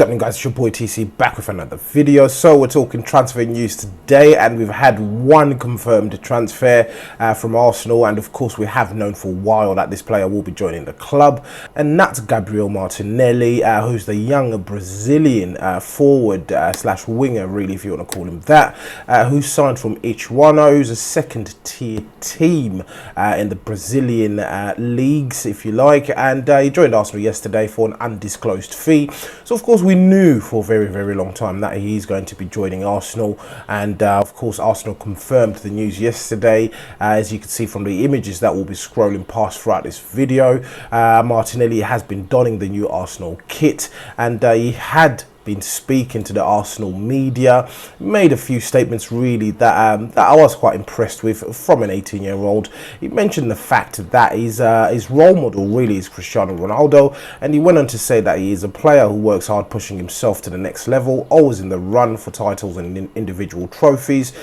happening, guys? It's your boy TC back with another video. So we're talking transfer news today, and we've had one confirmed transfer from Arsenal, and of course we have known for a while that this player will be joining the club, and that's Gabriel Martinelli, who's the younger Brazilian forward slash winger, really, if you want to call him that, who signed from Ituano, who's a second tier team in the Brazilian leagues, if you like, and he joined Arsenal yesterday for an undisclosed fee. So of course we knew for a very long time that he's going to be joining Arsenal, and of course Arsenal confirmed the news yesterday, as you can see from the images that will be scrolling past throughout this video. Martinelli has been donning the new Arsenal kit, and he had been speaking to the Arsenal media, made a few statements really that I was quite impressed with from an 18-year-old. He mentioned the fact that his role model really is Cristiano Ronaldo, and he went on to say that he is a player who works hard, pushing himself to the next level, always in the run for titles and individual trophies.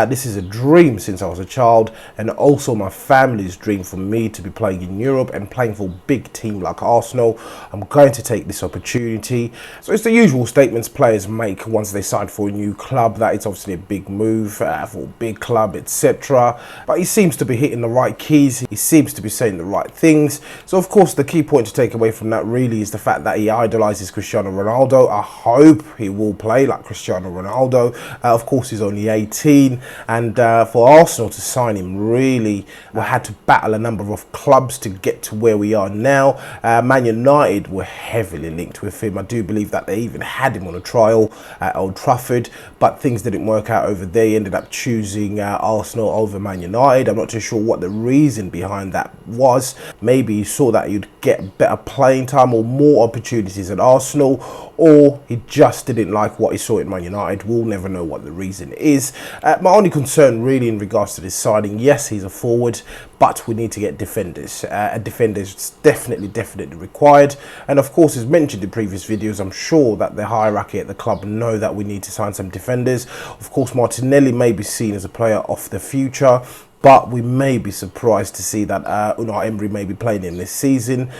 This is a dream since I was a child, and also my family's dream for me to be playing in Europe and playing for a big team like Arsenal. I'm going to take this opportunity. So it's the usual statements players make once they sign for a new club, that it's obviously a big move for a big club, etc. But he seems to be hitting the right keys, he seems to be saying the right things. So of course the key point to take away from that really is the fact that he idolizes Cristiano Ronaldo. I hope he will play like Cristiano Ronaldo. Of course he's only 18, and for Arsenal to sign him, really we had to battle a number of clubs to get to where we are now. Man United were heavily linked with him. I do believe that they even had him on a trial at Old Trafford, but things didn't work out over there. He ended up choosing Arsenal over Man United. I'm not too sure what the reason behind that was. Maybe he saw that you'd get better playing time or more opportunities at Arsenal, or he just didn't like what he saw at Man United. We'll never know what the reason is. My only concern really in regards to this signing, yes, he's a forward, but we need to get defenders. A defender is definitely required, and of course, as mentioned in previous videos, I'm sure that the hierarchy at the club know that we need to sign some defenders. Of course, Martinelli may be seen as a player of the future, but we may be surprised to see that Unai Emery may be playing him this season.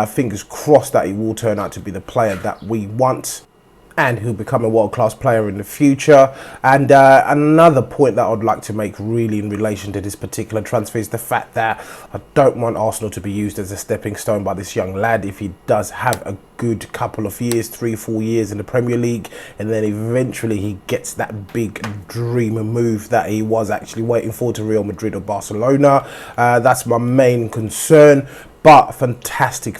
Fingers crossed that he will turn out to be the player that we want, and who'll become a world-class player in the future. And another point that I'd like to make really in relation to this particular transfer is the fact that I don't want Arsenal to be used as a stepping stone by this young lad if he does have a good couple of years, 3-4 years in the Premier League, and then eventually he gets that big dream move that he was actually waiting for to Real Madrid or Barcelona. That's my main concern. But fantastic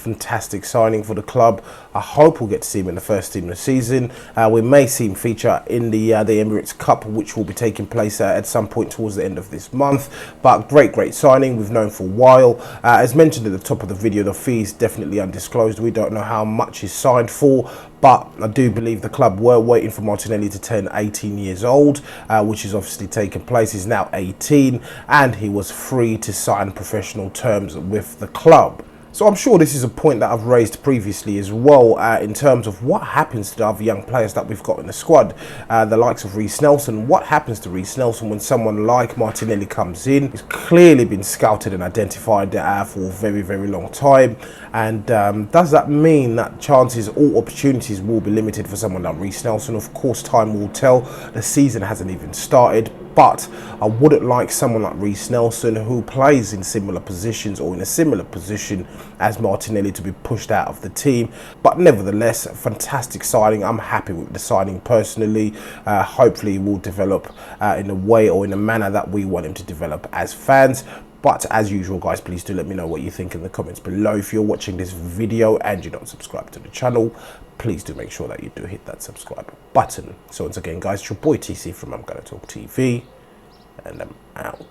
signing for the club. I hope we'll get to see him in the first team this season. We may see him feature in the Emirates Cup, which will be taking place at some point towards the end of this month. But great signing. We've known for a while. As mentioned at the top of the video, the fee is definitely undisclosed. We don't know how much he's signed for, but I do believe the club were waiting for Martinelli to turn 18 years old, which is obviously taken place. He's now 18, and he was free to sign professional terms with the club. So I'm sure this is a point that I've raised previously as well, in terms of what happens to the other young players that we've got in the squad, the likes of Reiss Nelson. What happens to Reiss Nelson when someone like Martinelli comes in? He's clearly been scouted and identified for a very long time, and does that mean that chances or opportunities will be limited for someone like Reiss Nelson? Of course, time will tell. The season hasn't even started, but I wouldn't like someone like Reiss Nelson, who plays in similar positions or in a similar position as Martinelli, to be pushed out of the team. But nevertheless, fantastic signing. I'm happy with the signing personally. Hopefully he will develop in a way or in a manner that we want him to develop as fans. But as usual, guys, please do let me know what you think in the comments below. If you're watching this video and you don't subscribe to the channel, please do make sure that you do hit that subscribe button. So once again, guys, it's your boy TC from I'm Gonna Talk TV, and I'm out.